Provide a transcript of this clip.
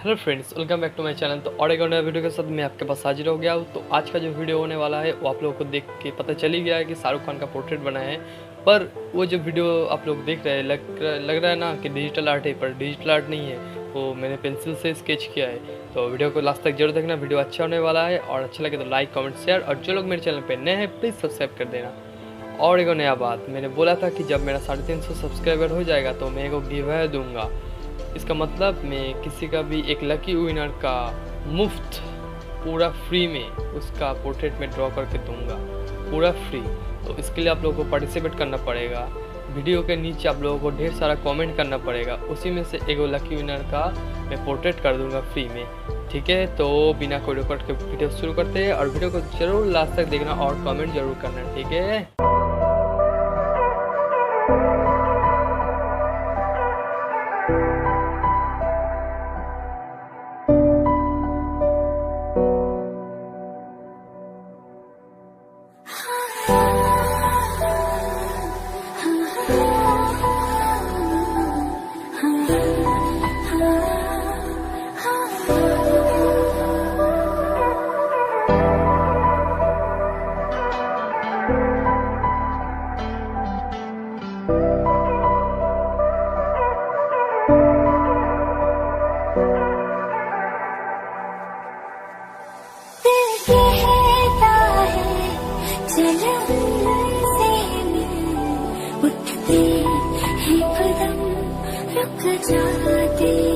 Hello friends, welcome back to my channel. तो और एक नया वीडियो के साथ मैं आपके पास हाजिर हो गया हूँ। तो आज का जो वीडियो होने वाला है वो आप लोगों को देख के पता चल ही गया है कि शाहरुख खान का पोर्ट्रेट बनाया है। पर वो जो वीडियो आप लोग देख रहे हैं लग रहा है ना कि डिजिटल आर्ट है, पर डिजिटल आर्ट नहीं है, वो मैंने पेंसिल से स्केच किया है। तो वीडियो को लास्ट तक जरूर देखना, वीडियो अच्छा होने वाला है। और अच्छा लगे तो लाइक कमेंट शेयर, और जो लोग मेरे चैनल पर नए हैं प्लीज़ सब्सक्राइब कर देना। और एक नया बात, मैंने बोला था कि जब मेरा 350 सब्सक्राइबर हो जाएगा तो मैं एक गिव अवे दूंगा। इसका मतलब मैं किसी का भी एक लकी विनर का मुफ्त पूरा फ्री में उसका पोर्ट्रेट में ड्रॉ करके दूंगा, पूरा फ्री। तो इसके लिए आप लोगों को पार्टिसिपेट करना पड़ेगा। वीडियो के नीचे आप लोगों को ढेर सारा कमेंट करना पड़ेगा, उसी में से एक लकी विनर का मैं पोर्ट्रेट कर दूंगा फ्री में। ठीक है, तो बिना कोई रिकॉर्ड के वीडियो शुरू करते हैं, और वीडियो को जरूर लास्ट तक देखना और कमेंट जरूर करना। ठीक है, उठते हैं कदम रुक जाते